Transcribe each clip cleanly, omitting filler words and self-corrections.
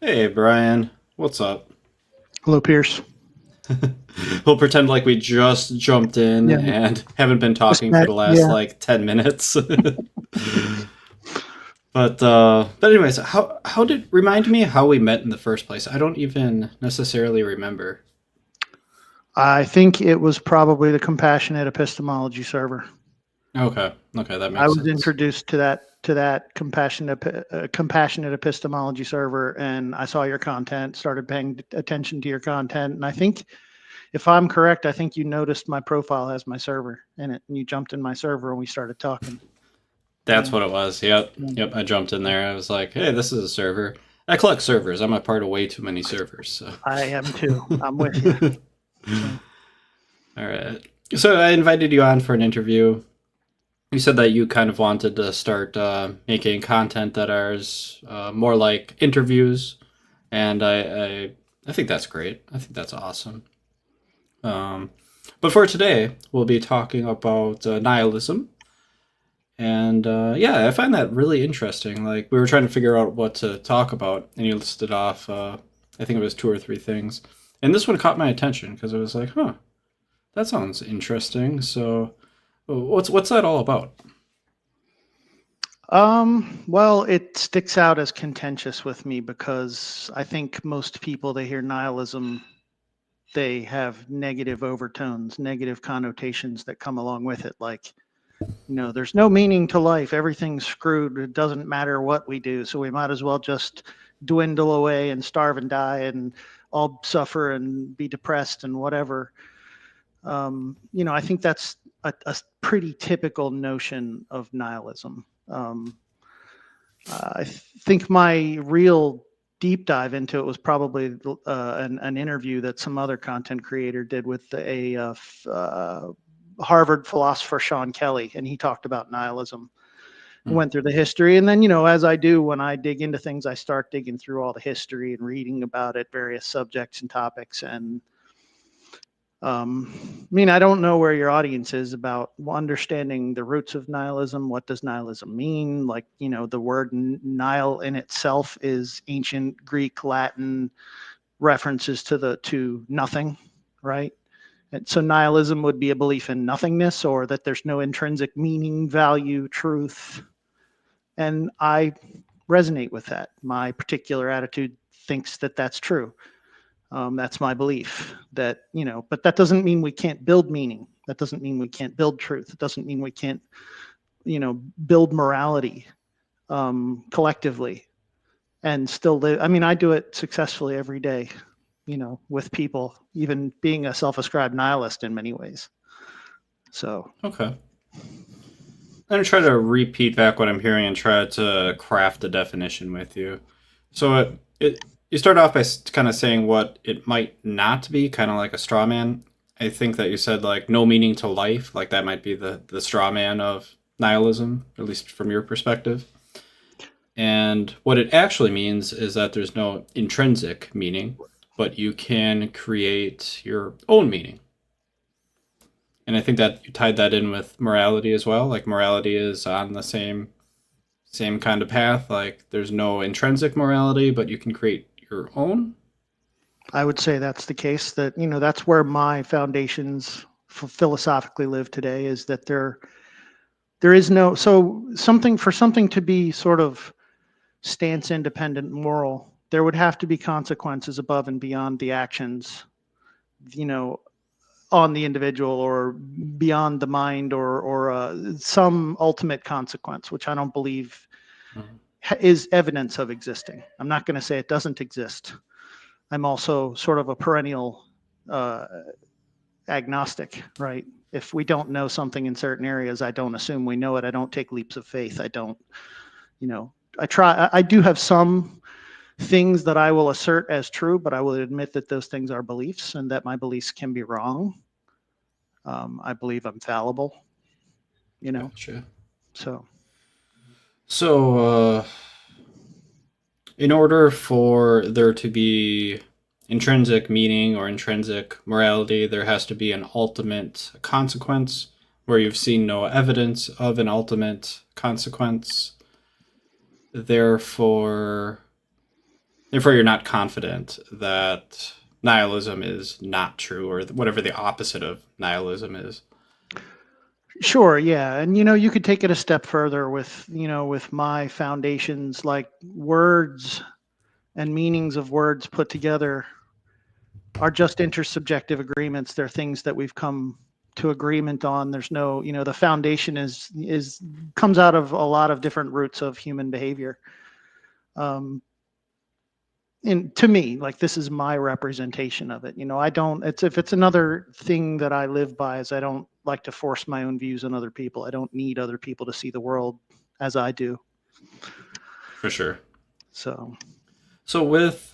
Hey, Brian. What's up? Hello, Pierce. We'll pretend like we just jumped in Yeah, and haven't been just talking for met. the last Yeah, like 10 minutes. But anyways, how did remind me how we met in the first place? I don't even necessarily remember. I think it was probably the compassionate epistemology server. Okay. Okay, that I makes was sense. introduced to that compassionate epistemology server, and I saw your content, started paying attention to your content, and I think, if I'm correct, I think you noticed my profile has my server in it, and you jumped in my server and we started talking. That's Yeah, what it was. Yep. yeah. Yep, I jumped in there. I was like, "Hey, this is a server." I collect servers. I'm a part of way too many servers, so. I am too. I'm with you. So All right. So I invited you on for an interview. You said that you kind of wanted to start making content that is more like interviews, and I think that's great. I think that's awesome. Um, but for today, we'll be talking about nihilism, and yeah, I find that really interesting. Like we were trying to figure out what to talk about, and you listed off, I think it was two or three things, and this one caught my attention because I was like, huh, that sounds interesting. So, what's that all about? Well, it sticks out as contentious with me because I think most people, they hear nihilism, they have negative overtones, negative connotations that come along with it. Like, there's no meaning to life. Everything's screwed. It doesn't matter what we do. So we might as well just dwindle away and starve and die and all suffer and be depressed and whatever. I think that's a pretty typical notion of nihilism. I think my real deep dive into it was probably an interview that some other content creator did with Harvard philosopher Sean Kelly, and he talked about nihilism. Hmm. Went through the history, and then as I do when I dig into things, I start digging through all the history and reading about it, various subjects and topics, and I don't know where your audience is about understanding the roots of nihilism. What does nihilism mean? Like, the word nihil in itself is ancient Greek, Latin references to nothing, right? And so nihilism would be a belief in nothingness, or that there's no intrinsic meaning, value, truth. And I resonate with that. My particular attitude thinks that that's true. That's my belief that, but that doesn't mean we can't build meaning. That doesn't mean we can't build truth. It doesn't mean we can't, build morality collectively and still live. I do it successfully every day, with people, even being a self-ascribed nihilist in many ways. So, Okay. I'm gonna try to repeat back what I'm hearing and try to craft a definition with you. So you start off by kind of saying what it might not be, kind of like a straw man. I think that you said like no meaning to life, like that might be the straw man of nihilism, at least from your perspective. And what it actually means is that there's no intrinsic meaning, but you can create your own meaning. And I think that you tied that in with morality as well. Like morality is on the same kind of path. Like there's no intrinsic morality, but you can create your own. I would say that's the case. That that's where my foundations philosophically live today. Is that there is no, so something to be sort of stance independent moral, there would have to be consequences above and beyond the actions, you know, on the individual, or beyond the mind, or some ultimate consequence, which I don't believe Mhm. is evidence of existing. I'm not going to say it doesn't exist. I'm also sort of a perennial uh, agnostic, right? If we don't know something in certain areas, I don't assume we know it. I don't take leaps of faith. I don't, you know, I do have some things that I will assert as true, but I will admit that those things are beliefs and that my beliefs can be wrong. I believe I'm fallible, you know, Gotcha. so So, in order for there to be intrinsic meaning or intrinsic morality, there has to be an ultimate consequence where you've seen no evidence of an ultimate consequence. Therefore, Therefore, you're not confident that nihilism is not true, or whatever the opposite of nihilism is. Sure, yeah. And you could take it a step further with, with my foundations, like words and meanings of words put together are just intersubjective agreements. They're things that we've come to agreement on. There's no, the foundation is comes out of a lot of different roots of human behavior. Um, and to me, like, this is my representation of it. I don't, if it's another thing that I live by, is I don't like to force my own views on other people. I don't need other people to see the world as I do. For sure. So So, with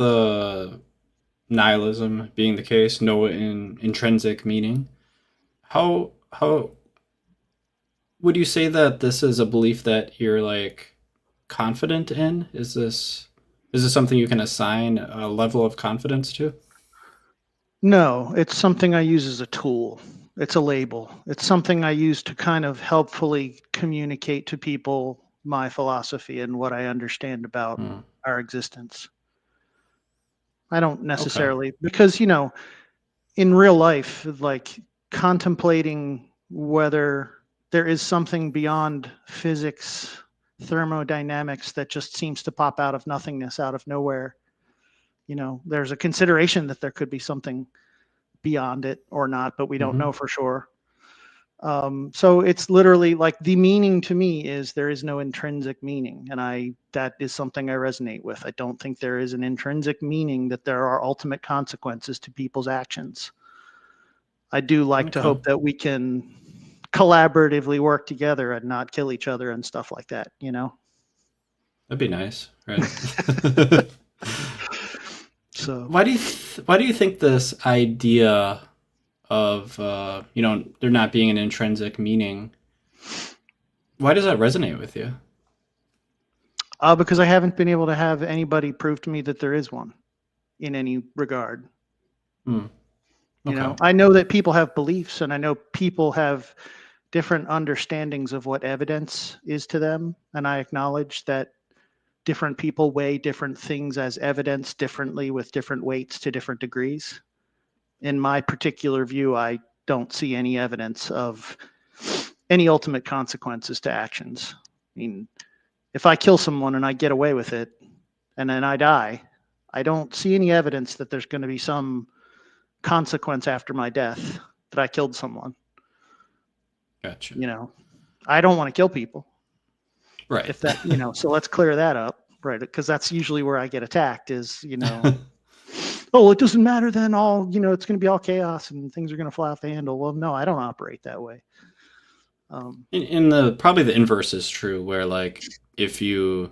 nihilism being the case, no intrinsic meaning, how would you say that this is a belief that you're like confident in? Is this something you can assign a level of confidence to? no, it's something I use as a tool. It's a label. It's something I use to kind of helpfully communicate to people my philosophy and what I understand about Hmm. our existence. I don't Okay. necessarily, because, in real life, like, contemplating whether there is something beyond physics, thermodynamics, that just seems to pop out of nothingness, out of nowhere. There's a consideration that there could be something beyond it or not, but we don't Hmm. know for sure. So it's literally like, the meaning to me is there is no intrinsic meaning, and that is something I resonate with. I don't think there is an intrinsic meaning, that there are ultimate consequences to people's actions. I do like to Okay. hope that we can collaboratively work together and not kill each other and stuff like that. That'd be nice, right? So Why do you think this idea of there not being an intrinsic meaning, why does that resonate with you? because I haven't been able to have anybody prove to me that there is one in any regard. Hmm. Okay. I know that people have beliefs, and I know people have different understandings of what evidence is to them, and I acknowledge that different people weigh different things as evidence differently, with different weights to different degrees. In my particular view, I don't see any evidence of any ultimate consequences to actions. I mean, if I kill someone and I get away with it and then I die, I don't see any evidence that there's going to be some consequence after my death that I killed someone. Gotcha. You know, I don't want to kill people. Right. If that, so let's clear that up, right? Because that's usually where I get attacked is, oh, it doesn't matter then, all, it's going to be all chaos and things are going to fly off the handle. Well, no, I don't operate that way. in the probably the inverse is true, where like if you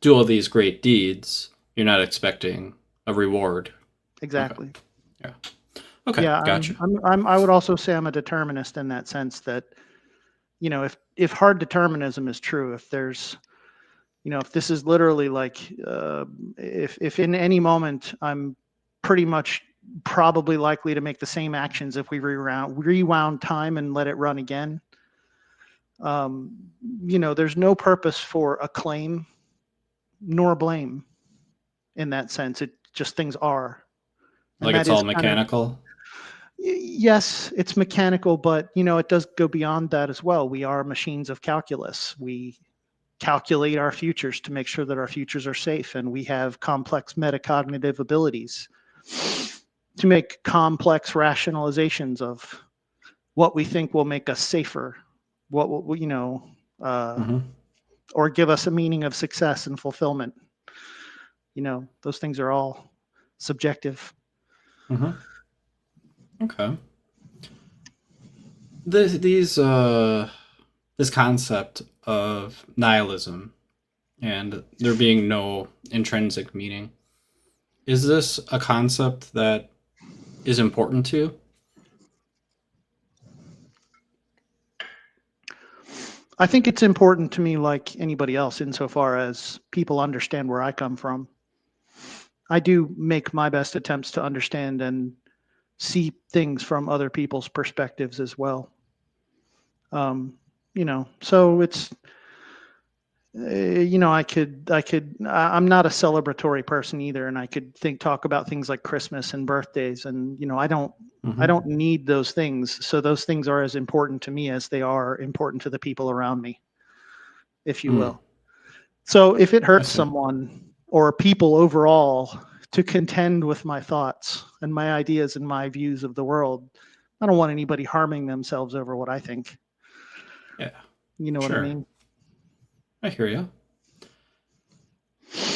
do all these great deeds, you're not expecting a reward. Okay. Exactly. Yeah. Okay. Yeah. Gotcha. I would also say I'm a determinist in that sense that, if hard determinism is true, if there's, if this is literally like, if in any moment I'm pretty much probably likely to make the same actions if we rewound time and let it run again, um, there's no purpose for a claim nor blame in that sense. It just, things are. And Like that it's is all kind of, mechanical. yes, it's mechanical, but it does go beyond that as well. We are machines of calculus. We calculate our futures to make sure that our futures are safe, and we have complex metacognitive abilities to make complex rationalizations of what we think will make us safer, what will, uh, Mm-hmm. or give us a meaning of success and fulfillment. Those things are all subjective. Mm-hmm. Okay. This concept of nihilism and there being no intrinsic meaning, is this a concept that is important to you? I think it's important to me, like anybody else, insofar as people understand where I come from. I do make my best attempts to understand and see things from other people's perspectives as well. So I'm not a celebratory person either, and I could talk about things like Christmas and birthdays, and I Hmm. don't need those things. So those things are as important to me as they are important to the people around me, if you Mm, will. So if it I hurts see. someone or people overall to contend with my thoughts and my ideas and my views of the world, I don't want anybody harming themselves over what I think. Yeah, You know what I sure. mean? I hear you.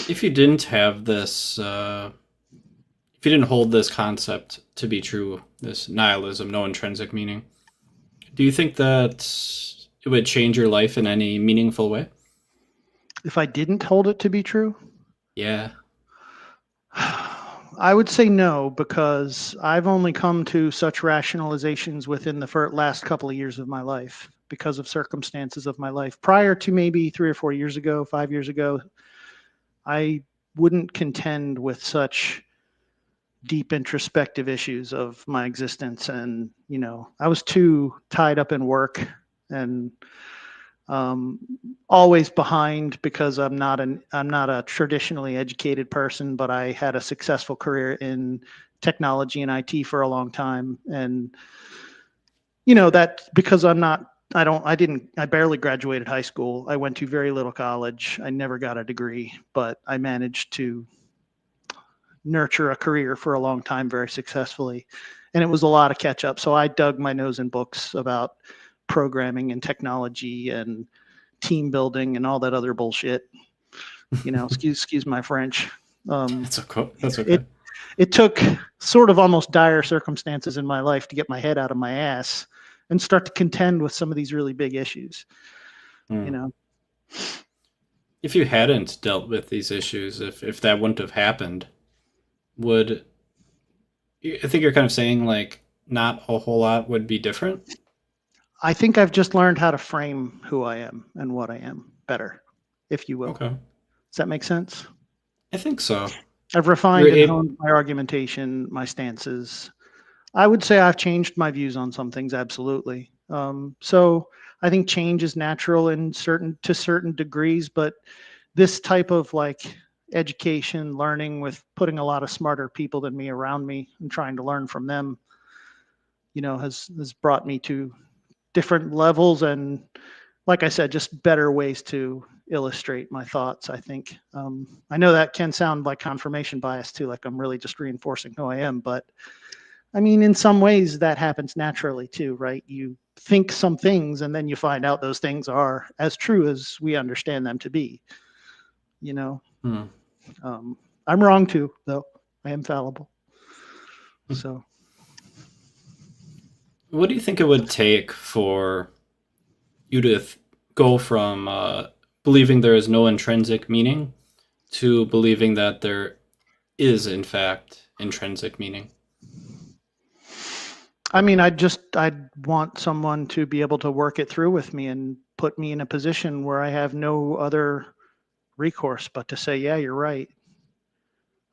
If you didn't have this, if you didn't hold this concept to be true, this nihilism, no intrinsic meaning, do you think that it would change your life in any meaningful way? If I didn't hold it to be true, Yeah. I would say no, because I've only come to such rationalizations within the last couple of years of my life because of circumstances of my life. Prior to maybe 3 or 4 years ago, 5 years ago, I wouldn't contend with such deep introspective issues of my existence. And, I was too tied up in work and um, always behind because I'm not a traditionally educated person, but I had a successful career in technology and IT for a long time, and that because I barely graduated high school. I went to very little college. I never got a degree, but I managed to nurture a career for a long time very successfully, and it was a lot of catch up. So I dug my nose in books about programming and technology and team building and all that other bullshit. Excuse my French. Um, That's okay. That's it okay. it took sort of almost dire circumstances in my life to get my head out of my ass and start to contend with some of these really big issues. You Mm. know, If you hadn't dealt with these issues, if that wouldn't have happened, would I think you're kind of saying like not a whole lot would be different? I think I've just learned how to frame who I am and what I am better, if you will. Okay. Does that make sense? I think so. I've You're refined and able. honed my argumentation, my stances. I would say I've changed my views on some things, absolutely. So I think change is natural in certain degrees, but this type of like education, learning with putting a lot of smarter people than me around me and trying to learn from them, has brought me to different levels and, like I said, just better ways to illustrate my thoughts. I think I know that can sound like confirmation bias too, like I'm really just reinforcing who I am, but I mean, in some ways that happens naturally too, right? You think some things and then you find out those things are as true as we understand them to be. You know, Hmm. um, I'm wrong too, though. I am fallible. So What do you think it would take for you to go from believing there is no intrinsic meaning to believing that there is, in fact, intrinsic meaning? I mean, I'd want someone to be able to work it through with me and put me in a position where I have no other recourse but to say, yeah, you're right.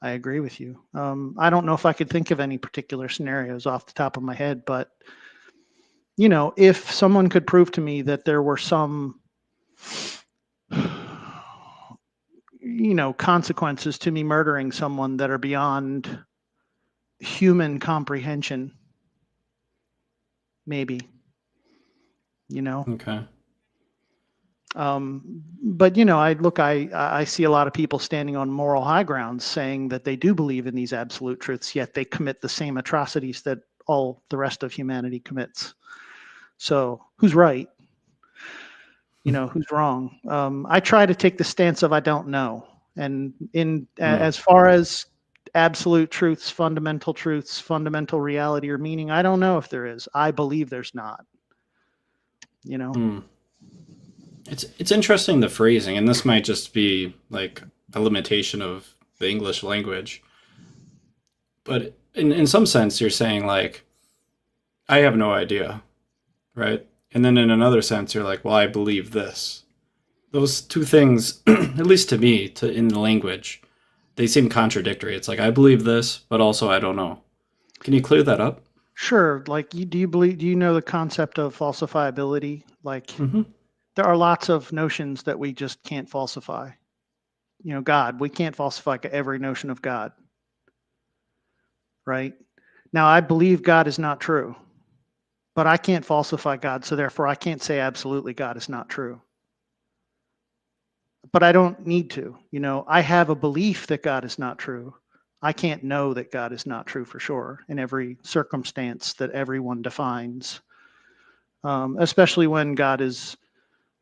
I agree with you. I don't know if I could think of any particular scenarios off the top of my head, but if someone could prove to me that there were some, consequences to me murdering someone that are beyond human comprehension, maybe, you know, Okay. but I see a lot of people standing on moral high grounds saying that they do believe in these absolute truths, yet they commit the same atrocities that all the rest of humanity commits. So who's right? Who's wrong? I try to take the stance of I don't know, and Hmm. as far as absolute truths, fundamental reality or meaning, I don't know if there is. I believe there's not. You know. Hmm. It's interesting the phrasing, and this might just be like a limitation of the English language, but in some sense, you're saying like I have no idea, right? And then in another sense, you're like, well, I believe this. Those two things, at least to me, to in the language, they seem contradictory. It's like I believe this, but also I don't know. Can you clear that up? Sure. Like, do you know the concept of falsifiability? Like, Mm-hmm. there are lots of notions that we just can't falsify. God, we can't falsify every notion of God, right? Now, I believe God is not true, but I can't falsify God, so therefore I can't say absolutely God is not true. But I don't need to. I have a belief that God is not true. I can't know that God is not true for sure in every circumstance that everyone defines, especially when God is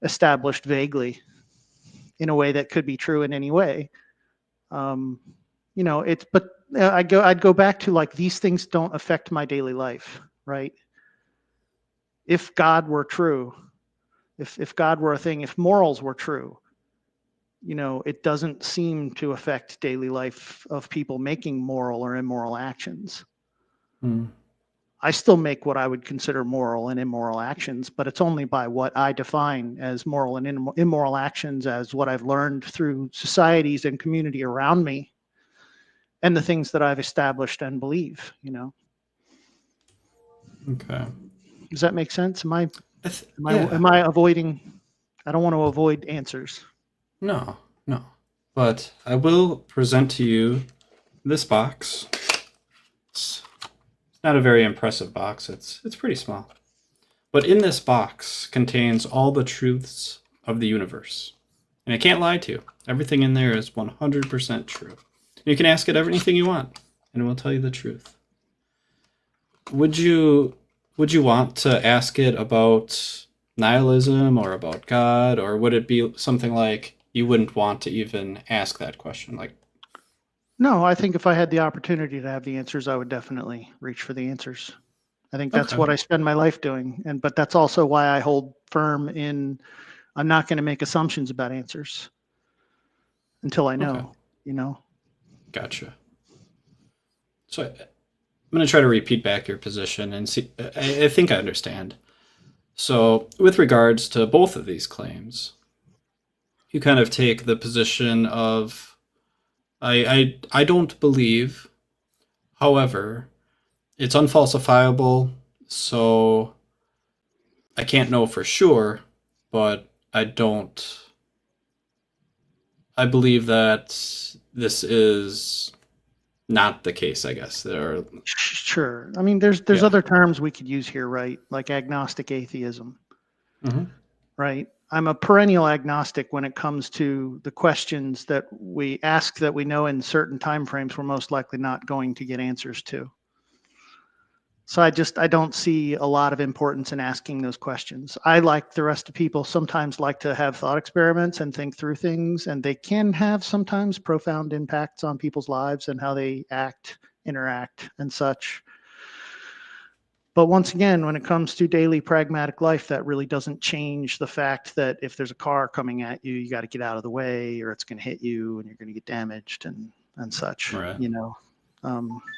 established vaguely in a way that could be true in any way. But I'd go back to like these things don't affect my daily life, right? If God were true, if God were a thing, if morals were true, it doesn't seem to affect daily life of people making moral or immoral actions. Hmm. I still make what I would consider moral and immoral actions, but it's only by what I define as moral and immoral actions, as what I've learned through societies and community around me and the things that I've established and believe. Okay. Does that make sense? Am I Yeah. am I avoiding? I don't want to avoid answers. No, no. But I will present to you this box. It's not a very impressive box. It's pretty small. But in this box contains all the truths of the universe. And I can't lie to you. Everything in there is 100% true. You can ask it anything you want, and it will tell you the truth. Would you would you want to ask it about nihilism or about God, or would it be something like you wouldn't want to even ask that question? Like, No, I think if I had the opportunity to have the answers, I would definitely reach for the answers. I think that's okay, what I spend my life doing. But that's also why I hold firm in I'm not going to make assumptions about answers until I okay, know, you know. gotcha. So I'm going to try to repeat back your position and see. I think I understand. So, with regards to both of these claims, you kind of take the position of I don't believe. However, it's unfalsifiable, so I can't know for sure, but I don't. I believe that this is not the case. I guess there are. Sure. I mean, there's Yeah. other terms we could use here, right? Like agnostic atheism, Hmm. right? I'm a perennial agnostic when it comes to the questions that we ask that we know in certain timeframes we're most likely not going to get answers to. So I don't see a lot of importance in asking those questions. I, like the rest of people, sometimes like to have thought experiments and think through things, and they can have sometimes profound impacts on people's lives and how they act, interact, and such. But once again, when it comes to daily pragmatic life, that really doesn't change the fact that if there's a car coming at you, you got to get out of the way, or it's going to hit you, and you're going to get damaged and such. Right.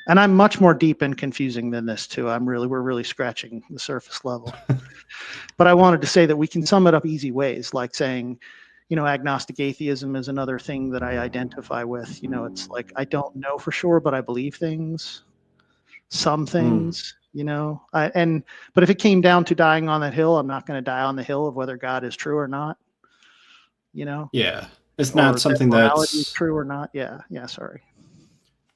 And I'm much more deep and confusing than this too. We're really scratching the surface level. But I wanted to say that we can sum it up easy ways, like saying, agnostic atheism is another thing that I identify with. It's like I don't know for sure, but I believe some Mm. things. But if it came down to dying on that hill, I'm not going to die on the hill of whether God is true or not. You know, Yeah. It's not or that something morality is that's true or not. Yeah. Sorry.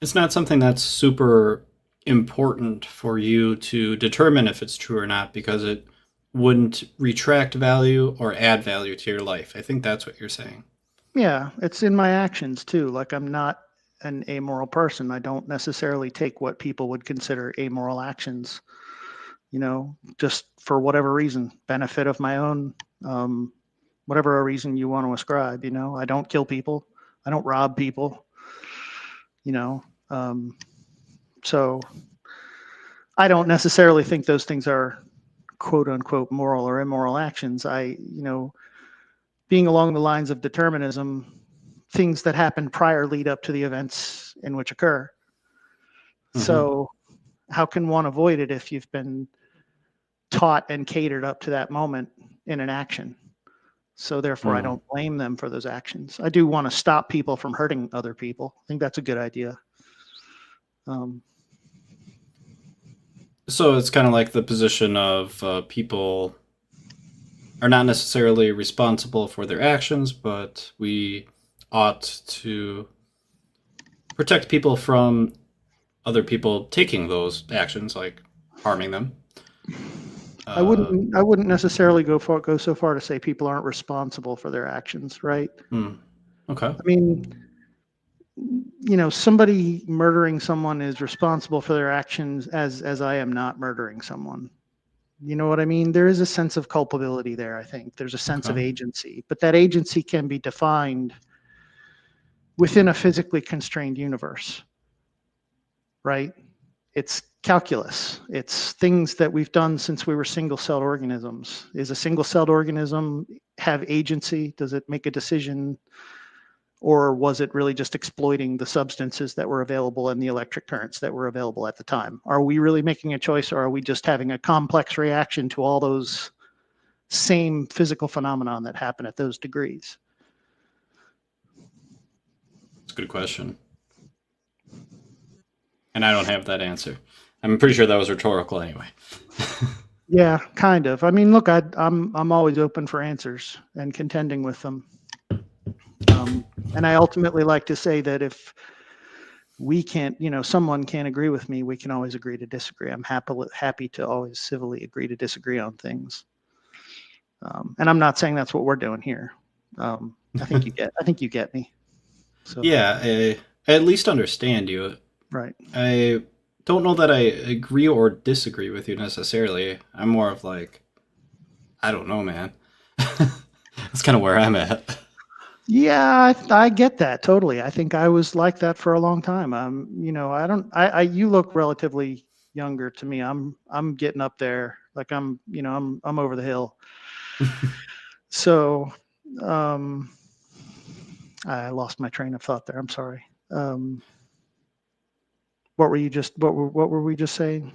it's not something that's super important for you to determine if it's true or not because it wouldn't retract value or add value to your life. I think that's what you're saying. Yeah, it's in my actions too. Like I'm not an amoral person. I don't necessarily take what people would consider amoral actions, just for whatever reason, benefit of my own, um, whatever a reason you want to ascribe. I don't kill people. I don't rob people. You know, um, so I don't necessarily think those things are quote unquote moral or immoral actions. Being along the lines of determinism, things that happen prior lead up to the events in which occur. Hmm. So, how can one avoid it if you've been taught and catered up to that moment in an action? So, therefore, I Mm. don't blame them for those actions. I do want to stop people from hurting other people. I think that's a good idea. Um, So it's kind of like the position of people. are not necessarily responsible for their actions, but we ought to protect people from other people taking those actions, like harming them. I Uh, wouldn't necessarily go so far to say people aren't responsible for their actions, right? hmm, okay. I mean, somebody murdering someone is responsible for their actions as I am not murdering someone. You know what I mean? There is a sense of culpability there, I think. There's a sense Okay. of agency, but that agency can be defined within a physically constrained universe, right? It's calculus. It's things that we've done since we were single-celled organisms. Is a single-celled organism have agency? Does it make a decision? Or was it really just exploiting the substances that were available and the electric currents that were available at the time? Are we really making a choice, or are we just having a complex reaction to all those same physical phenomenon that happen at those degrees? It's a good question. And I don't have that answer. I'm pretty sure that was rhetorical anyway. Yeah, kind of. I mean, look, I'm always open for answers and contending with them. And I ultimately like to say that if we can't, someone can't agree with me, we can always agree to disagree. I'm happy to always civilly agree to disagree on things. And I'm not saying that's what we're doing here. I think you get me. So, Yeah, I at least understand you. right. I don't know that I agree or disagree with you necessarily. I'm more of like, I don't know, man. That's kind of where I'm at. Yeah, I get that totally. I think I was like that for a long time. I don't, you look relatively younger to me. I'm getting up there. Like I'm over the hill. So, um, I lost my train of thought there. I'm sorry. Um, what were we just saying?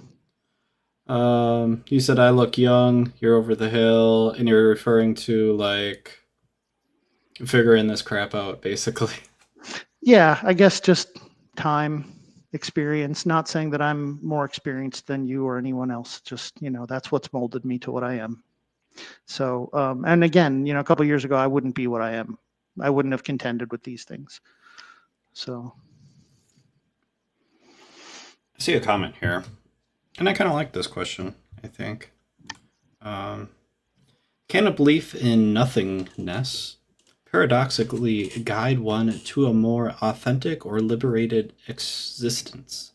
You said I look young, you're over the hill, and you're referring to like figuring this crap out, basically. Yeah, I guess just time, experience, not saying that I'm more experienced than you or anyone else. Just, that's what's molded me to what I am. So, and again, a couple of years ago, I wouldn't be what I am. I wouldn't have contended with these things. So, I see a comment here, and I kind of like this question, I think. Um, can a belief in nothingness paradoxically guide one to a more authentic or liberated existence?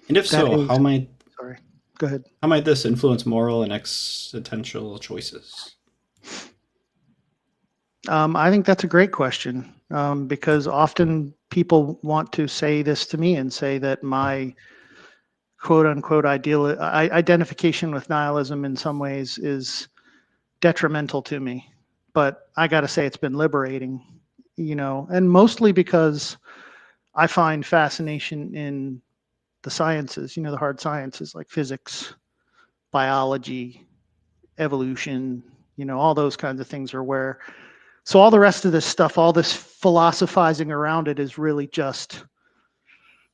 And if that so, is, sorry, go ahead. how might this influence moral and existential choices? I think that's a great question, because often people want to say this to me and say that my quote unquote identification with nihilism in some ways is detrimental to me. But I got to say, it's been liberating, and mostly because I find fascination in the sciences, the hard sciences like physics, biology, evolution, all those kinds of things are where, so all the rest of this stuff, all this philosophizing around it is really just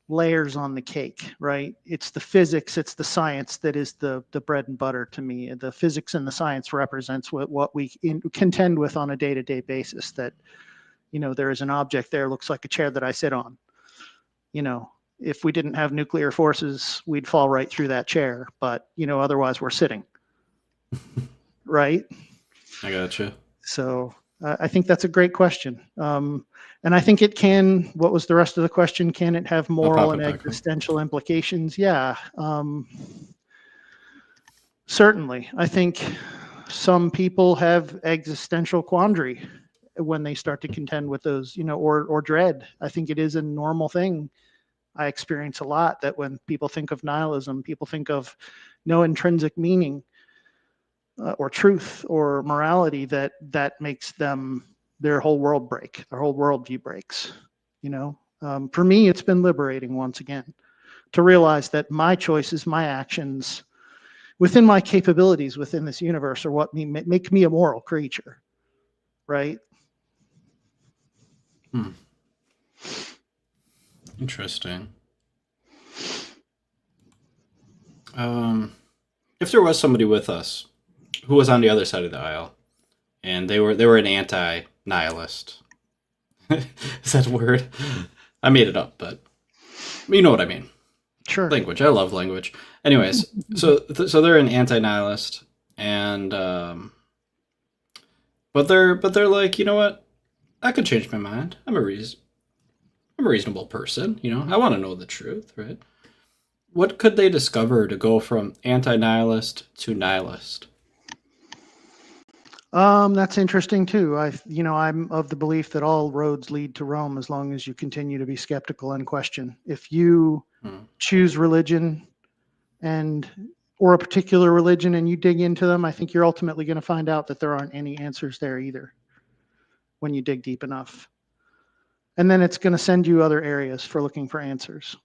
layers on the cake, right? It's the physics, it's the science that is the bread and butter to me. The physics and the science represents what we contend with on a day-to-day basis, that, there is an object there, looks like a chair that I sit on. If we didn't have nuclear forces, we'd fall right through that chair, but, otherwise we're sitting, right? I gotcha. So I think that's a great question. And I think it can, what was the rest of the question? Can it have I'll moral pop and it back up. existential implications? Yeah, certainly. I think some people have existential quandary when they start to contend with those, or dread. I think it is a normal thing. I experience a lot that when people think of nihilism, people think of no intrinsic meaning, or truth or morality that makes them, their whole world break, their whole worldview breaks. For me, it's been liberating once again to realize that my choices, my actions, within my capabilities within this universe, are what make me a moral creature, right? Hmm. Interesting. Um, if there was somebody with us who was on the other side of the aisle, and they were an anti-nihilist. Is that a word? I made it up, but you know what I mean. Sure. Language. I love language. Anyways, so they're an anti-nihilist, and but they're like, you know what? I could change my mind. I'm a reasonable person. I want to know the truth, right? What could they discover to go from anti-nihilist to nihilist? That's interesting too. I'm of the belief that all roads lead to Rome as long as you continue to be skeptical and question. If you Hmm. choose religion and or a particular religion and you dig into them, I think you're ultimately going to find out that there aren't any answers there either when you dig deep enough. And then it's going to send you other areas for looking for answers.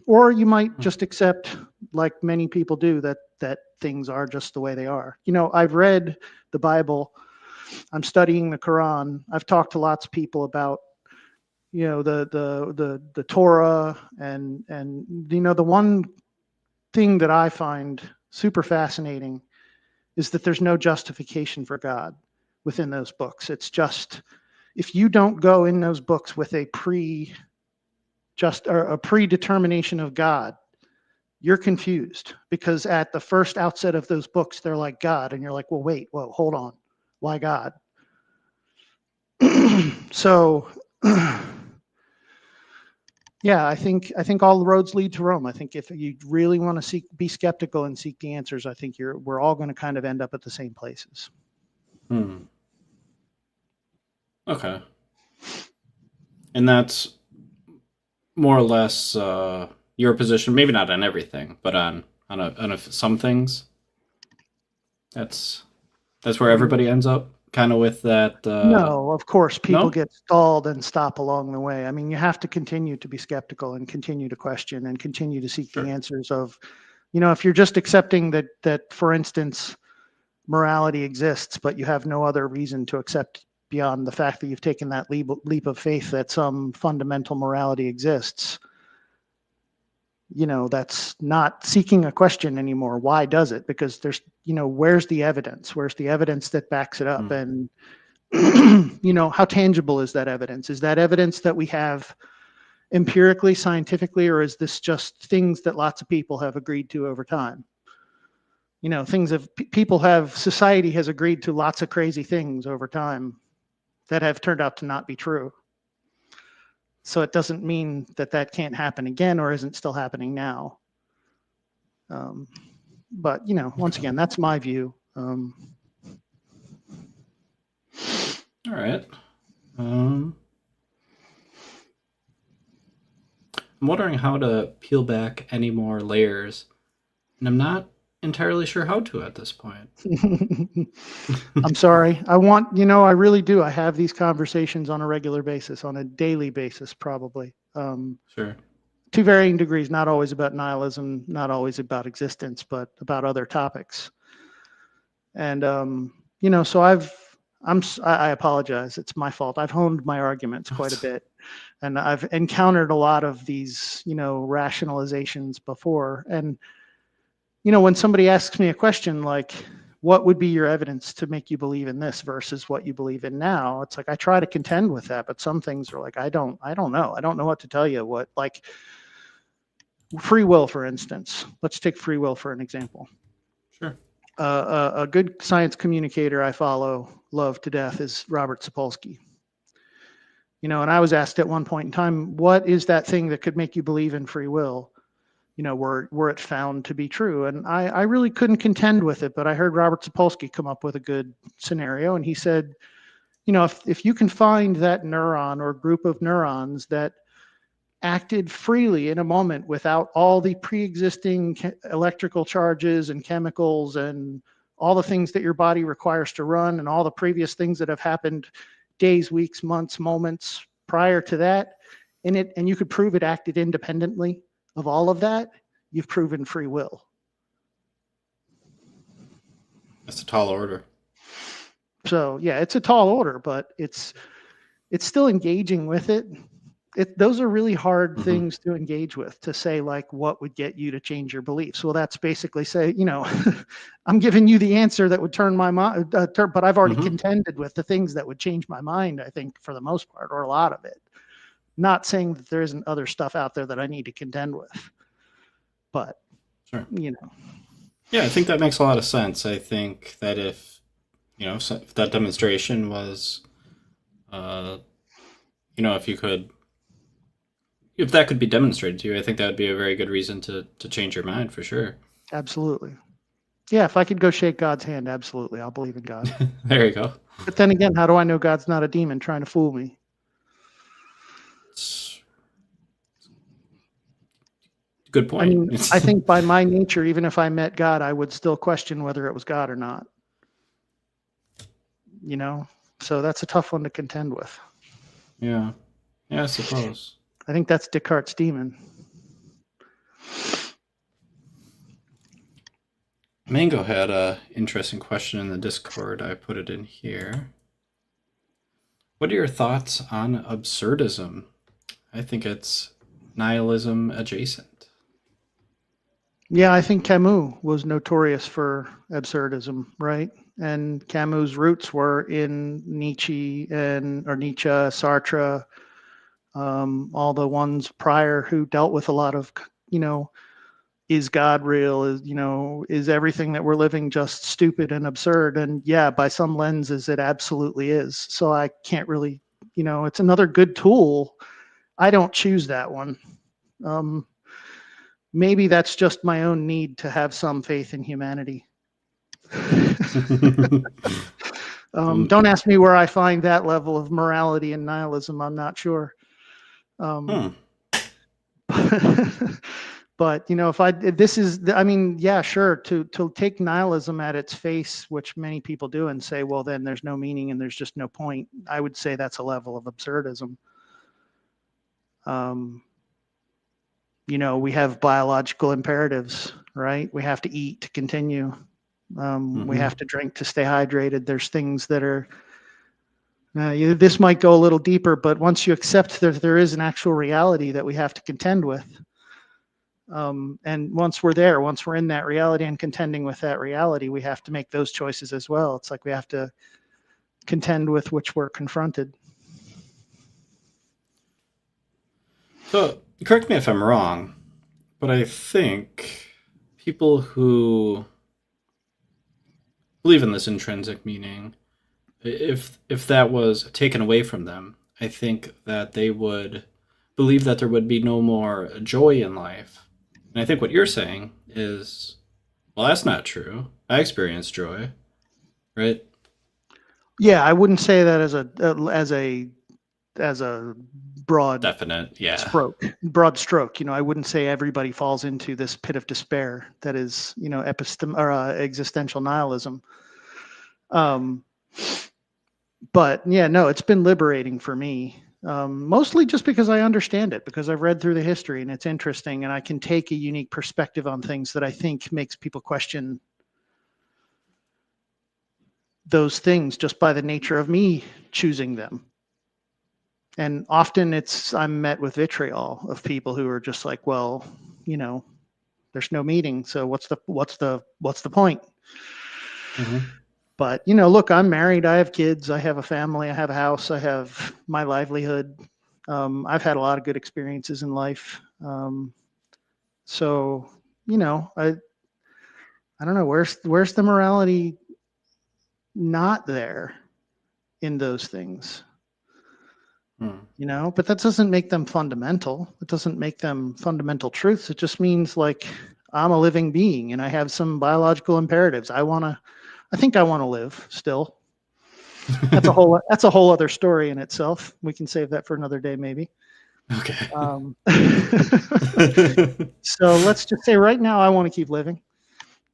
Or you might just accept, like many people do, that things are just the way they are. I've read the Bible, I'm studying the Quran, I've talked to lots of people about the Torah, and the one thing that I find super fascinating is that there's no justification for God within those books. It's just, if you don't go in those books with a predetermination of God, you're confused, because at the first outset of those books, they're like God, and you're like, well, wait, whoa, hold on, why God? So, yeah, I think all the roads lead to Rome. I think if you really want to be skeptical and seek the answers, I think we're all going to kind of end up at the same places. Hmm. Okay. And that's more or less your position. Maybe not on everything, but on some things. That's that's where Mm. everybody ends up, kind of with that. No, of course, people No. get stalled and stop along the way. I mean, you have to continue to be skeptical and continue to question and continue to seek the Sure. answers of, if you're just accepting that, for instance, morality exists, but you have no other reason to accept beyond the fact that you've taken that leap of faith that some fundamental morality exists, that's not seeking a question anymore. Why does it? Because there's, where's the evidence? Where's the evidence that backs it up? Hmm. And, how tangible is that evidence? Is that evidence that we have empirically, scientifically, or is this just things that lots of people have agreed to over time? Things of people have, society has agreed to lots of crazy things over time that have turned out to not be true. So it doesn't mean that can't happen again or isn't still happening now. Um, but once Okay. again, that's my view. All right. Um, I'm wondering how to peel back any more layers, and I'm not entirely sure how to at this point. I'm sorry. I really do. I have these conversations on a regular basis, on a daily basis, probably. Sure. To varying degrees, not always about nihilism, not always about existence, but about other topics. And so I apologize. It's my fault. I've honed my arguments quite a bit, and I've encountered a lot of these, rationalizations before. And when somebody asks me a question like, "What would be your evidence to make you believe in this versus what you believe in now?" It's like I try to contend with that, but some things are like, I don't know. I don't know what to tell you. What, like free will, for instance. Let's take free will for an example. Sure. A good science communicator I follow, love to death, is Robert Sapolsky. And I was asked at one point in time, what is that thing that could make you believe in free will? Were it found to be true? And I really couldn't contend with it, but I heard Robert Sapolsky come up with a good scenario. And he said, if you can find that neuron or group of neurons that acted freely in a moment without all the pre-existing electrical charges and chemicals and all the things that your body requires to run and all the previous things that have happened days, weeks, months, moments prior to that, and you could prove it acted independently of all of that, you've proven free will. That's a tall order. So yeah, it's a tall order, but it's still engaging with it. those are really hard Hmm. things to engage with, to say like what would get you to change your beliefs. Well, that's basically say, I'm giving you the answer that would turn my mind, but I've already Hmm. contended with the things that would change my mind, I think, for the most part, or a lot of it. Not saying that there isn't other stuff out there that I need to contend with, but Sure. you know, Yeah, I think that makes a lot of sense. I think that if that demonstration was, uh, if you could, if that could be demonstrated to you, I think that would be a very good reason to change your mind for sure. absolutely. Yeah, if I could go shake God's hand, absolutely, I'll believe in God. There you go. But then again, how do I know God's not a demon trying to fool me? It's a good I point. mean, I think by my nature, even if I met God, I would still question whether it was God or not, you know? So that's a tough one to contend with. Yeah. Yeah, I suppose. I think that's Descartes' demon. Mango had a interesting question in the Discord. I put it in here. What are your thoughts on absurdism? I think it's nihilism adjacent. Yeah, I think Camus was notorious for absurdism, right? And Camus' roots were in Nietzsche or Nietzsche, Sartre, all the ones prior who dealt with a lot of, you know, is God real? Is everything that we're living just stupid and absurd? And yeah, by some lenses, it absolutely is. So I can't really, it's another good tool. I don't choose that one. Um, Maybe that's just my own need to have some faith in humanity. Um, Don't ask me where I find that level of morality and nihilism. I'm not sure. Um, hmm. but if this is, I mean, yeah, sure. To take nihilism at its face, which many people do, and say, well, then there's no meaning and there's just no point. I would say that's a level of absurdism. Um, we have biological imperatives, right? We have to eat to continue. We Hmm. have to drink to stay hydrated. There's things that are, this might go a little deeper, but once you accept that there is an actual reality that we have to contend with, and once we're in that reality and contending with that reality, we have to make those choices as well. It's like we have to contend with which we're confronted. So, correct me if I'm wrong, but I think people who believe in this intrinsic meaning, if that was taken away from them, I think that they would believe that there would be no more joy in life. And I think what you're saying is, well, that's not true. I experience joy, right? Yeah, I wouldn't say that as a broad Definite, yeah. stroke. I wouldn't say everybody falls into this pit of despair that is, existential nihilism. Um, but yeah, no, it's been liberating for me. Mostly just because I understand it, because I've read through the history and it's interesting, and I can take a unique perspective on things that I think makes people question those things just by the nature of me choosing them. And often I'm met with vitriol of people who are just like, well, you know, there's no meeting, so what's the point? Hmm. But look, I'm married, I have kids, I have a family, I have a house, I have my livelihood. I've had a lot of good experiences in life. So I don't know, where's the morality not there in those things, Hmm. but that doesn't make them fundamental. It doesn't make them fundamental truths. It just means like I'm a living being and I have some biological imperatives. I think I want to live still. That's a whole other story in itself. We can save that for another day, maybe. Okay. Um, so let's just say right now I want to keep living.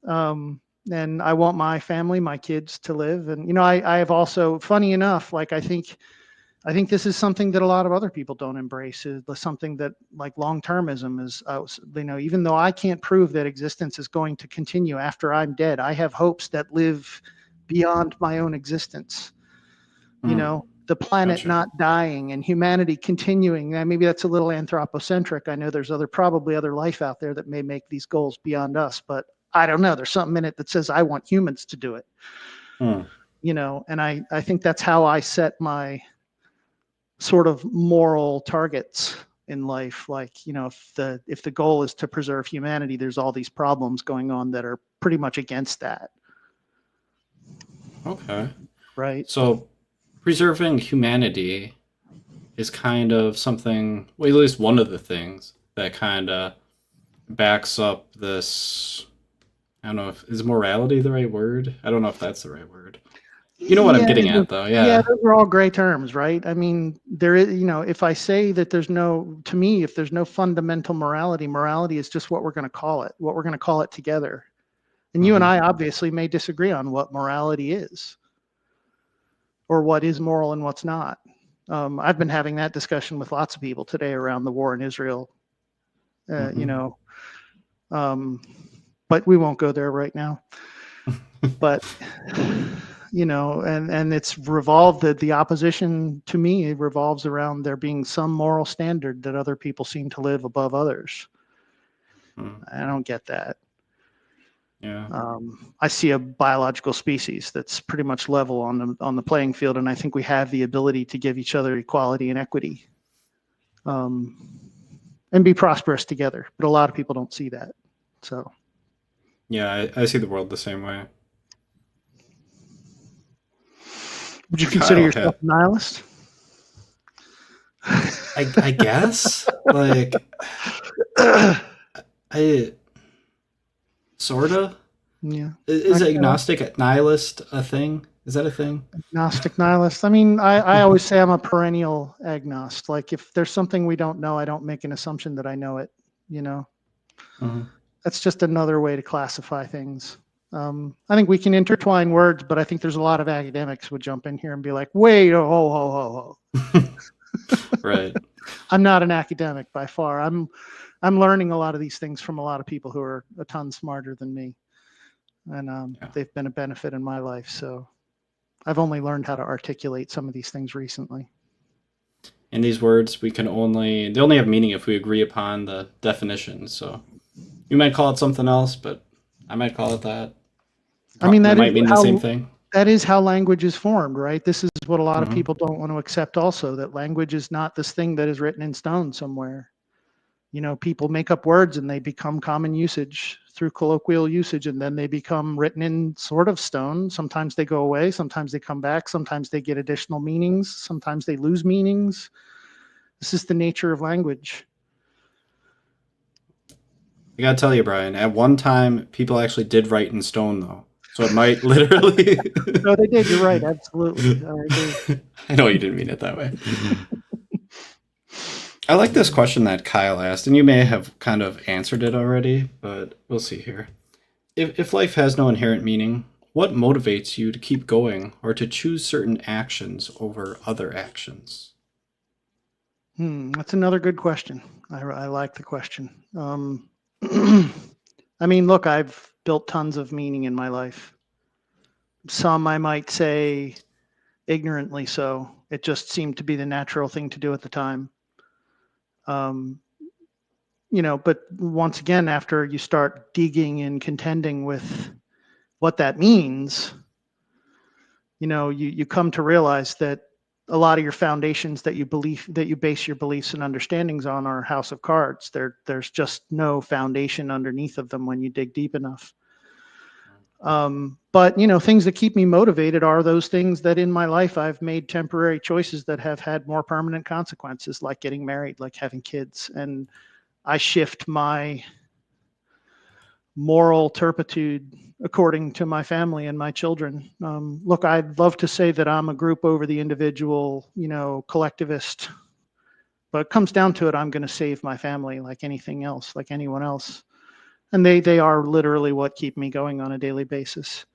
And I want my family, my kids to live. And I have also, funny enough, like I think this is something that a lot of other people don't embrace. Is something that like long-termism is. Even though I can't prove that existence is going to continue after I'm dead, I have hopes that live beyond my own existence. Hmm. the planet Gotcha. not dying and humanity continuing. Maybe that's a little anthropocentric. I know there's probably other life out there that may make these goals beyond us, but I don't know. There's something in it that says I want humans to do it, Hmm. and I think that's how I set my sort of moral targets in life. Like, if the goal is to preserve humanity, there's all these problems going on that are pretty much against that, Okay. right? So preserving humanity is kind of something, well, at least one of the things that kind of backs up this. I don't know if is morality the right word. I don't know if that's the right word. You know what I'm Yeah, getting at, though. yeah, Yeah. those are all gray terms, right? I mean, there is, if I say that to me, if there's no fundamental morality, morality is just what we're going to call it, what we're going to call it together. And you and Hmm. I obviously may disagree on what morality is or what is moral and what's not. I've been having that discussion with lots of people today around the war in Israel, uh, you Hmm. know, um, but we won't go there right now. But and it's revolved, the opposition to me revolves around there being some moral standard that other people seem to live above others. I don't get that. Yeah. I see a biological species that's pretty much level on the playing field, and I think we have the ability to give each other equality and equity, um, and be prosperous together. But a lot of people don't see that. So, Yeah. I see the world the same way. would you consider Kyle yourself had. a nihilist? I guess like I sorta Yeah. is agnostic nihilist a thing? Is that a thing? Agnostic nihilist. I mean, I always say I'm a perennial agnost. Like, if there's something we don't know, I don't make an assumption that I know it. You know, Hmm. that's just another way to classify things. I think we can intertwine words, but I think there's a lot of academics would jump in here and be like, "Wait, oh, ho, ho, ho, ho." Right. I'm not an academic by far. I'm learning a lot of these things from a lot of people who are a ton smarter than me, and Yeah. they've been a benefit in my life. So I've only learned how to articulate some of these things recently. And these words they only have meaning if we agree upon the definition. So you might call it something else, but I might call it that. I mean, It might mean the same thing. that is how language is formed, right? This is what a lot of Hmm. people don't want to accept also, that language is not this thing that is written in stone somewhere. People make up words and they become common usage through colloquial usage, and then they become written in sort of stone. Sometimes they go away, sometimes they come back, sometimes they get additional meanings, sometimes they lose meanings. This is the nature of language. I gotta tell you, Brian, at one time people actually did write in stone, though. So it might literally. No, they did. You're right. Absolutely. I agree. I know you didn't mean it that way. I like this question that Kyle asked, and you may have kind of answered it already, but we'll see here. If life has no inherent meaning, what motivates you to keep going or to choose certain actions over other actions? That's another good question. I like the question. I mean, look, I've built tons of meaning in my life. Some I might say ignorantly so. It just seemed to be the natural thing to do at the time. Um, but once again, after you start digging and contending with what that means, you come to realize that a lot of your foundations that you base your beliefs and understandings on are a house of cards. There's just no foundation underneath of them when you dig deep enough. But things that keep me motivated are those things that in my life I've made temporary choices that have had more permanent consequences, like getting married, like having kids, and I shift my moral turpitude according to my family and my children. Look, I'd love to say that I'm a group over the individual, collectivist, but it comes down to it. I'm going to save my family like anything else, like anyone else. And they are literally what keep me going on a daily basis.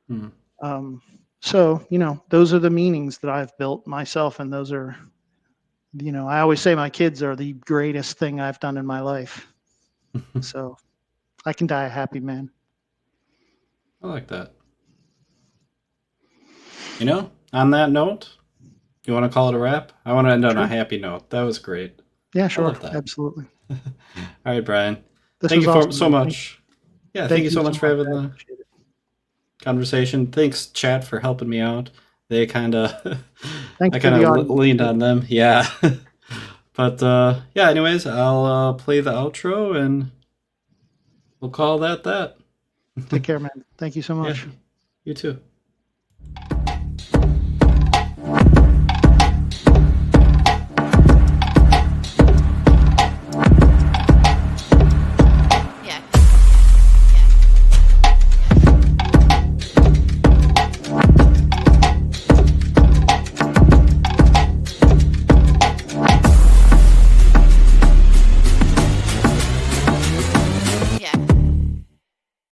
Hmm. Um, so, those are the meanings that I've built myself. And those are, I always say my kids are the greatest thing I've done in my life. So I can die a happy man. I like that. On that note, you want to call it a wrap? I want to end on a Sure. happy note. That was great. Yeah, I sure. love that. Absolutely. All right, Brian. This Thank was you for awesome, so man. much. Yeah, thank Thank you you so so much for much. having I the appreciate it. conversation. Thanks, chat, for helping me out. They kind of, Thanks I to kind the of audience leaned too. on them. Yeah. But yeah. Anyways, I'll play the outro and we'll call that that. Take care, man. Thank you so Yeah. much. You too.